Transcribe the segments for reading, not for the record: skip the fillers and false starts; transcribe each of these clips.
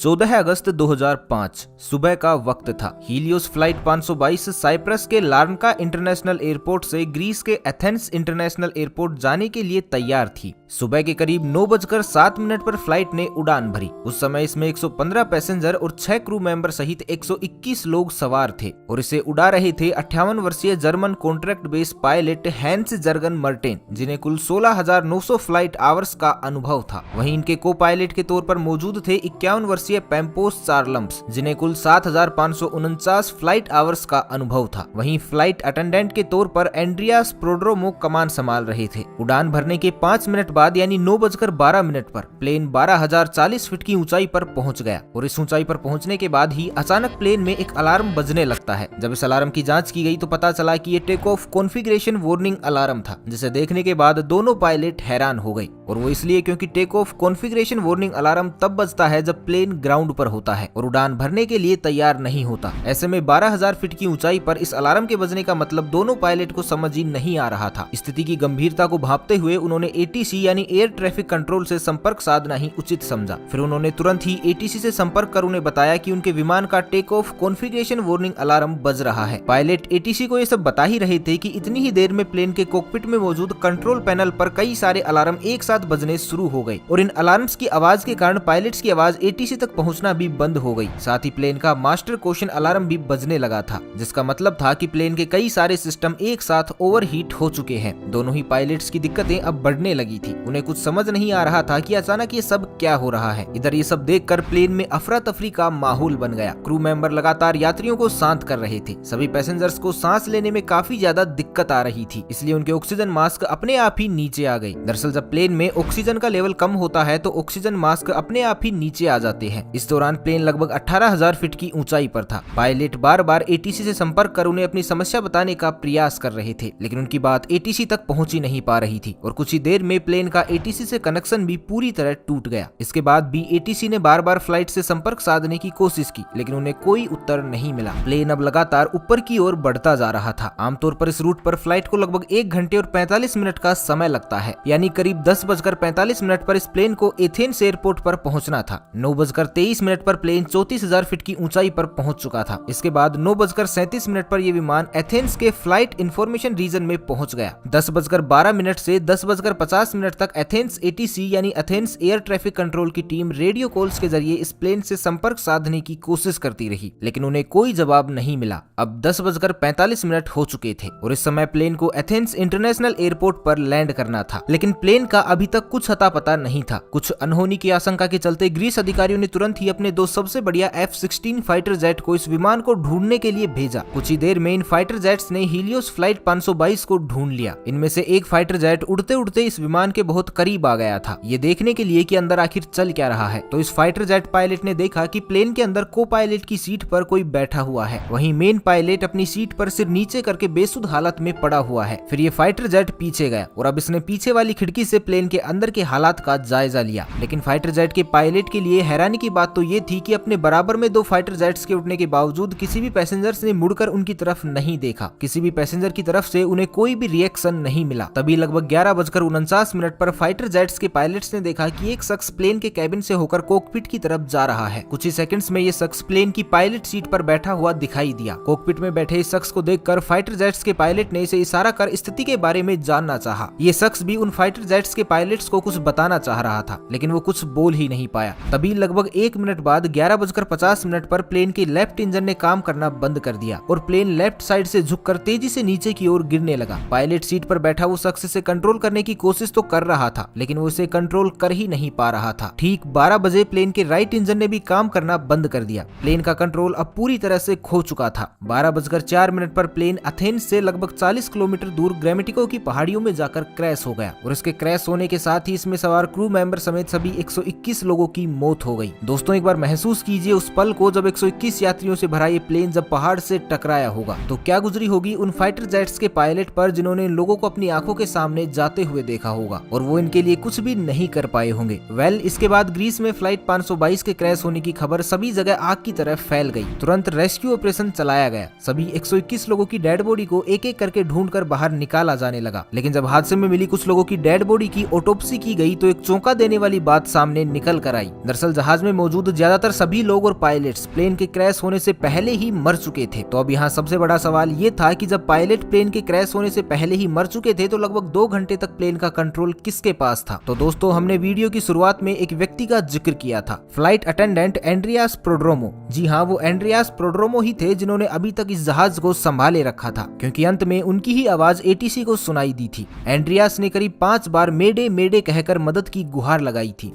14 अगस्त 2005 सुबह का वक्त था। हीलियोस फ्लाइट 522 साइप्रस के लार्नका इंटरनेशनल एयरपोर्ट से ग्रीस के एथेंस इंटरनेशनल एयरपोर्ट जाने के लिए तैयार थी। सुबह के करीब 9:07 पर फ्लाइट ने उड़ान भरी। उस समय इसमें 115 पैसेंजर और 6 क्रू मेंबर सहित 121 लोग सवार थे और इसे उड़ा रहे थे 58 वर्षीय German contract base pilot Hans Jurgen Merten, जिन्हें कुल 16,900 फ्लाइट आवर्स का अनुभव था। वहीं इनके को पायलट के तौर पर मौजूद थे 51 वर्षीय पैम्पोस चार्लम्स, जिन्हें कुल 7,549 फ्लाइट आवर्स का अनुभव था। वहीं फ्लाइट अटेंडेंट के तौर पर एंड्रियास प्रोड्रोमो कमान संभाल रहे थे। उड़ान भरने के 5 मिनट बाद यानी 9:12 पर प्लेन 12,040 फीट की ऊंचाई पर पहुंच गया और इस ऊंचाई पर पहुंचने के बाद ही अचानक प्लेन में एक अलार्म बजने लगता है। जब इस अलार्म की जांच की गई तो पता चला कि ये take off configuration warning alarm था, जिसे देखने के बाद दोनों पायलट हैरान हो गए। और वो इसलिए क्योंकि take off configuration warning alarm तब बजता है जब प्लेन ग्राउंड पर होता है और उड़ान भरने के लिए तैयार नहीं होता। ऐसे में 12,000 फीट की ऊंचाई पर इस अलार्म के बजने का मतलब दोनों पायलट को समझ ही नहीं आ रहा था। स्थिति की गंभीरता को भांपते हुए उन्होंने एटीसी यानी एयर ट्रैफिक कंट्रोल से संपर्क साधना ही उचित समझा। फिर उन्होंने तुरंत ही एटीसी से संपर्क कर उन्हें बताया कि उनके विमान का take off configuration warning alarm बज रहा है। पायलट एटीसी को ये सब बता ही रहे थे कि इतनी ही देर में प्लेन के कॉकपिट में मौजूद कंट्रोल पैनल पर कई सारे अलार्म एक साथ बजने शुरू हो गए और इन अलार्म्स की आवाज के कारण पायलट्स की आवाज एटीसी तक पहुंचना भी बंद हो गई। साथ ही प्लेन का मास्टर क्वेश्चन अलार्म भी बजने लगा था, जिसका मतलब था कि प्लेन के कई सारे सिस्टम एक साथ ओवरहीट हो चुके हैं। दोनों ही पायलट्स की दिक्कतें अब बढ़ने लगी थी। उन्हें कुछ समझ नहीं आ रहा था कि अचानक ये सब क्या हो रहा है। इधर ये सब देखकर प्लेन में अफरा तफरी का माहौल बन गया। क्रू मेंबर लगातार यात्रियों को शांत कर रहे थे। सभी पैसेंजर्स को सांस लेने में काफी ज्यादा दिक्कत आ रही थी, इसलिए उनके ऑक्सीजन मास्क अपने आप ही नीचे आ गए। दरअसल जब प्लेन में ऑक्सीजन का लेवल कम होता है तो ऑक्सीजन मास्क अपने आप ही नीचे आ जाते हैं। इस दौरान प्लेन लगभग 18,000 फीट की ऊंचाई पर था। पायलट बार बार एटीसी से संपर्क कर उन्हें अपनी समस्या बताने का प्रयास कर रहे थे, लेकिन उनकी बात एटीसी तक पहुंच ही नहीं पा रही थी और कुछ ही देर में प्लेन का एटीसी से कनेक्शन भी पूरी तरह टूट गया। इसके बाद भी एटीसी ने बार बार फ्लाइट से संपर्क साधने की कोशिश की, लेकिन उन्हें कोई उत्तर नहीं मिला। प्लेन अब लगातार ऊपर की ओर बढ़ता जा रहा था। आमतौर पर इस रूट पर फ्लाइट को लगभग 1 घंटे और 45 मिनट का समय लगता है, यानी करीब 10:45 पर इस प्लेन को एथेंस एयरपोर्ट पर पहुंचना था। 9:23 पर प्लेन 34,000 फीट की ऊंचाई पर पहुंच चुका था। इसके बाद 9:37 पर यह विमान एथेंस के फ्लाइट इंफॉर्मेशन रीजन में पहुंच गया। 10:12 से 10:50 तक एथेंस एटीसी यानी एथेंस एयर ट्रैफिक कंट्रोल की टीम रेडियो कॉल्स के जरिए इस प्लेन से संपर्क साधने की कोशिश करती रही, लेकिन उन्हें कोई जवाब नहीं मिला। अब 10:45 हो चुके थे और इस समय प्लेन को एथेंस इंटरनेशनल एयरपोर्ट पर लैंड करना था, लेकिन प्लेन का अभी तक कुछ अता पता नहीं था। कुछ अनहोनी की आशंका के चलते ग्रीस अधिकारियों ने तुरंत ही अपने 2 सबसे बढ़िया F-16 फाइटर जेट को इस विमान को ढूंढने के लिए भेजा। कुछ ही देर में इन फाइटर जेट्स ने हीलियोस फ्लाइट 522 को ढूंढ लिया। इनमें से एक फाइटर जेट उड़ते उड़ते इस विमान के बहुत करीब आ गया था, ये देखने के लिए कि अंदर आखिर चल क्या रहा है। तो इस फाइटर जेट पायलट ने देखा कि प्लेन के अंदर को पायलट की सीट पर कोई बैठा हुआ है। वहीं मेन पायलट अपनी सीट पर सिर नीचे करके बेसुध हालत में पड़ा हुआ है। फिर ये फाइटर जेट पीछे गया और अब इसने पीछे वाली खिड़की से प्लेन के अंदर के हालात का जायजा लिया। लेकिन फाइटर जेट के पायलट के लिए हैरानी की बात तो ये थी कि अपने बराबर में 2 फाइटर जेट्स के उठने के बावजूद किसी भी पैसेंजर्स ने मुड़कर उनकी तरफ नहीं देखा। किसी भी पैसेंजर की तरफ से उन्हें कोई भी रिएक्शन नहीं मिला। तभी लगभग 11:49 पर फाइटर जेट्स के पायलट्स ने देखा कि एक शख्स प्लेन के कैबिन से होकर कॉकपिट की तरफ जा रहा है। कुछ ही सेकंड्स में ये शख्स प्लेन की पायलट सीट पर बैठा हुआ दिखाई दिया। कॉकपिट में बैठे इस शख्स को देखकर फाइटर जेट्स के पायलट ने इसे इशारा कर स्थिति के बारे में जानना चाहा। ये शख्स भी उन फाइटर जेट्स के पायलट्स को कुछ बताना चाह रहा था, लेकिन वो कुछ बोल ही नहीं पाया। तभी लगभग 1 मिनट बाद 11:50 पर प्लेन के लेफ्ट इंजन ने काम करना बंद कर दिया और प्लेन लेफ्ट साइड से झुककर तेजी से नीचे की ओर गिरने लगा। पायलट सीट पर बैठा वो शख्स इसे कंट्रोल करने की कोशिश तो कर रहा था, लेकिन वो इसे कंट्रोल कर ही नहीं पा रहा था। ठीक 12 बजे प्लेन के राइट इंजन ने भी काम करना बंद कर दिया। प्लेन का कंट्रोल अब पूरी तरह से खो चुका था। 12:04 पर प्लेन एथेंस से लगभग 40 किलोमीटर दूर ग्रामेटिको की पहाड़ियों में जाकर क्रैश हो गया और इसके क्रैश होने के साथ ही इसमें सवार क्रू मेंबर समेत सभी 121 लोगों की मौत हो गई। दोस्तों एक बार महसूस कीजिए उस पल को जब 121 यात्रियों से भरा ये प्लेन जब पहाड़ से टकराया होगा तो क्या गुजरी होगी उन फाइटर जेट्स के पायलट पर, जिन्होंने इन लोगों को अपनी आंखों के सामने जाते हुए देखा होगा और वो इनके लिए कुछ भी नहीं कर पाए होंगे। इसके बाद ग्रीस में फ्लाइट 522 के क्रैश होने की खबर सभी जगह आग की तरह फैल गई। तुरंत रेस्क्यू ऑपरेशन चलाया गया। सभी 121 लोगों की डेड बॉडी को एक एक करके ढूंढकर बाहर निकाला जाने लगा। लेकिन जब हादसे में मिली कुछ लोगों की डेड बॉडी की ऑटोप्सी की गई तो एक चौंका देने वाली बात सामने निकल कर आई। दरअसल जहाज में मौजूद ज्यादातर सभी लोग और पायलट्स प्लेन के क्रैश होने से पहले ही मर चुके थे। तो अब यहाँ सबसे बड़ा सवाल ये था कि जब पायलट प्लेन के क्रैश होने से पहले ही मर चुके थे तो लगभग 2 घंटे तक प्लेन का कंट्रोल किसके पास था। तो दोस्तों, हमने वीडियो की शुरुआत में एक व्यक्ति का जिक्र किया था, फ्लाइट अटेंडेंट एंड्रियास प्रोड्रोमो। जी हाँ, वो एंड्रियास प्रोड्रोमो ही थे जिन्होंने अभी तक इस जहाज को संभाले रखा था, क्योंकि अंत में उनकी ही आवाज एटीसी को सुनाई दी थी। एंड्रियास ने करीब 5 बार मेडे मेडे कहकर मदद की गुहार लगाई थी।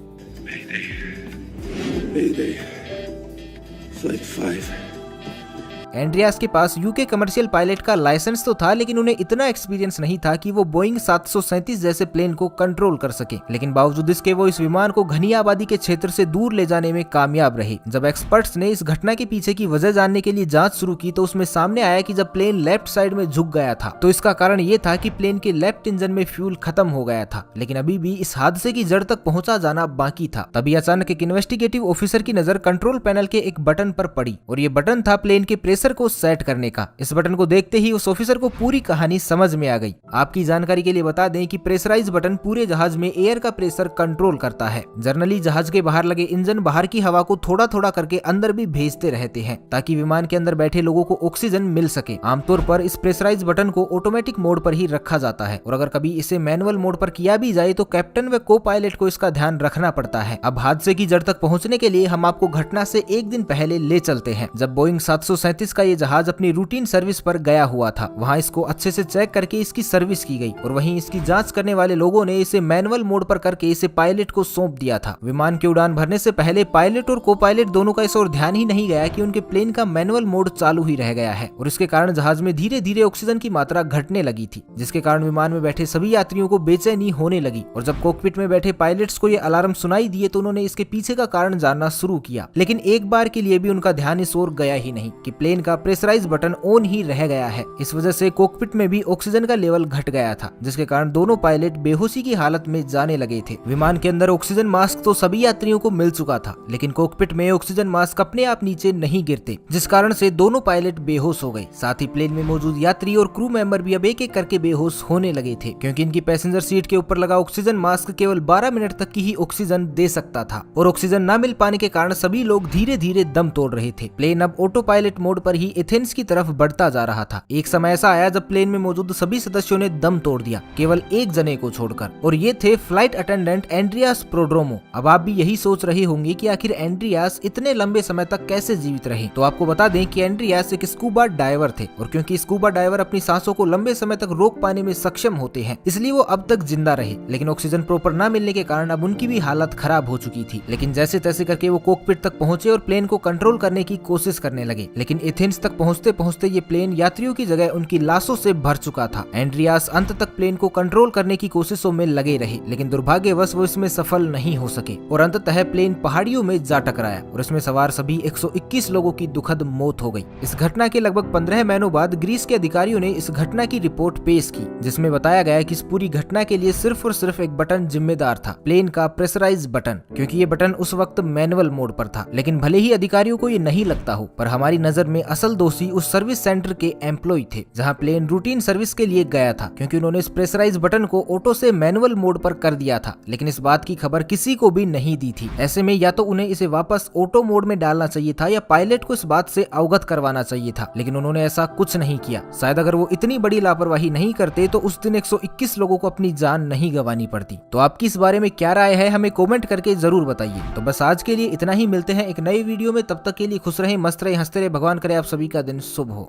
Mayday. Flight 5. एंड्रियास के पास यूके कमर्शियल पायलट का लाइसेंस तो था, लेकिन उन्हें इतना एक्सपीरियंस नहीं था कि वो बोइंग 737 जैसे प्लेन को कंट्रोल कर सके। लेकिन बावजूद इसके वो इस विमान को घनी आबादी के क्षेत्र से दूर ले जाने में कामयाब रहे। जब एक्सपर्ट्स ने इस घटना के पीछे की वजह जानने के लिए जांच शुरू की तो उसमें सामने आया कि जब प्लेन लेफ्ट साइड में झुक गया था तो इसका कारण ये था कि प्लेन के लेफ्ट इंजन में फ्यूल खत्म हो गया था। लेकिन अभी भी इस हादसे की जड़ तक पहुंचा जाना बाकी था। तभी अचानक एक इन्वेस्टिगेटिव ऑफिसर की नजर कंट्रोल पैनल के एक बटन पर पड़ी और ये बटन था प्लेन के प्रेशर को सेट करने का। इस बटन को देखते ही उस ऑफिसर को पूरी कहानी समझ में आ गई। आपकी जानकारी के लिए बता दें कि प्रेशराइज बटन पूरे जहाज में एयर का प्रेशर कंट्रोल करता है। जनरली जहाज के बाहर लगे इंजन बाहर की हवा को थोड़ा थोड़ा करके अंदर भी भेजते रहते हैं ताकि विमान के अंदर बैठे लोगों को ऑक्सीजन मिल सके। आमतौर पर इस प्रेशराइज बटन को ऑटोमेटिक मोड पर ही रखा जाता है और अगर कभी इसे मैनुअल मोड पर किया भी जाए तो कैप्टन व को पायलट को इसका ध्यान रखना पड़ता है। अब हादसे की जड़ तक पहुंचने के लिए हम आपको घटना से एक दिन पहले ले चलते हैं, जब बोइंग 737 का ये जहाज अपनी रूटीन सर्विस पर गया हुआ था। वहां इसको अच्छे से चेक करके इसकी सर्विस की गई और वहीं इसकी जांच करने वाले लोगों ने इसे मैनुअल मोड पर करके इसे पायलट को सौंप दिया था। विमान की उड़ान भरने से पहले पायलट और को पायलट दोनों का इस ओर ध्यान ही नहीं गया कि उनके प्लेन का मैनुअल मोड चालू ही रह गया है और इसके कारण जहाज में धीरे धीरे ऑक्सीजन की मात्रा घटने लगी थी, जिसके कारण विमान में बैठे सभी यात्रियों को बेचैनी होने लगी। और जब कॉकपिट में बैठे पायलट्स को ये अलार्म सुनाई दिए तो उन्होंने इसके पीछे का कारण जानना शुरू किया। लेकिन एक बार के लिए भी उनका ध्यान इस ओर गया ही नहीं कि प्लेन का प्रेशराइज बटन ऑन ही रह गया है। इस वजह से कॉकपिट में भी ऑक्सीजन का लेवल घट गया था, जिसके कारण दोनों पायलट बेहोशी की हालत में जाने लगे थे। विमान के अंदर ऑक्सीजन मास्क तो सभी यात्रियों को मिल चुका था, लेकिन कॉकपिट में ऑक्सीजन मास्क अपने आप नीचे नहीं गिरते, जिस कारण से दोनों पायलट बेहोश हो गए। साथ ही प्लेन में मौजूद यात्री और क्रू मेंबर भी अब एक एक करके बेहोश होने लगे थे, क्योंकि इनकी पैसेंजर सीट के ऊपर लगा ऑक्सीजन मास्क केवल 12 मिनट तक की ही ऑक्सीजन दे सकता था और ऑक्सीजन न मिल पाने के कारण सभी लोग धीरे धीरे दम तोड़ रहे थे। प्लेन अब ऑटो पायलट मोड पर ही एथेंस की तरफ बढ़ता जा रहा था। एक समय ऐसा आया जब प्लेन में मौजूद सभी सदस्यों ने दम तोड़ दिया, केवल एक जने को छोड़कर, और ये थे फ्लाइट अटेंडेंट एंड्रियास प्रोड्रोमो। अब आप भी यही सोच रहे होंगे कि आखिर एंड्रियास इतने लंबे समय तक कैसे जीवित रहे। तो आपको बता दें कि एंड्रियास एक स्कूबा डाइवर थे और क्योंकि स्कूबा डाइवर अपनी सांसों को लंबे समय तक रोक पाने में सक्षम होते हैं, इसलिए वो अब तक जिंदा रहे। लेकिन ऑक्सीजन प्रॉपर न मिलने के कारण अब उनकी भी हालत खराब हो चुकी थी। लेकिन जैसे तैसे करके वो कॉकपिट तक पहुंचे और प्लेन को कंट्रोल करने की कोशिश करने लगे। लेकिन एथेंस तक पहुंचते पहुंचते ये प्लेन यात्रियों की जगह उनकी लाशों से भर चुका था। एंड्रियास अंत तक प्लेन को कंट्रोल करने की कोशिशों में लगे रहे, लेकिन दुर्भाग्यवश वो इसमें सफल नहीं हो सके और अंततः प्लेन पहाड़ियों में जा टकराया और इसमें सवार सभी 121 लोगों की दुखद मौत हो गई। इस घटना के लगभग 15 महीनों बाद ग्रीस के अधिकारियों ने इस घटना की रिपोर्ट पेश की, जिसमें बताया गया कि इस पूरी घटना के लिए सिर्फ और सिर्फ एक बटन जिम्मेदार था, प्लेन का प्रेशराइज बटन, क्योंकि ये बटन उस वक्त मैनुअल मोड पर था। लेकिन भले ही अधिकारियों को ये नहीं लगता हो, पर हमारी नजर में असल दोषी उस सर्विस सेंटर के एम्प्लॉय थे जहां प्लेन रूटीन सर्विस के लिए गया था, क्योंकि उन्होंने इस प्रेशराइज बटन को ऑटो से मैनुअल मोड पर कर दिया था। लेकिन इस बात की खबर किसी को भी नहीं दी थी। ऐसे में या तो उन्हें इसे वापस ऑटो मोड में डालना चाहिए था या पायलट को इस बात से अवगत करवाना चाहिए था, लेकिन उन्होंने ऐसा कुछ नहीं किया। शायद अगर वो इतनी बड़ी लापरवाही नहीं करते तो उस दिन 121 लोगों को अपनी जान नहीं गंवानी पड़ती। तो आपकी इस बारे में क्या राय है, हमें कमेंट करके जरूर बताइए। तो बस आज के लिए इतना ही, मिलते हैं एक नई वीडियो में। तब तक के लिए खुश रहें, मस्त रहें, हंसते रहें। भगवान करे आप सभी का दिन शुभ हो।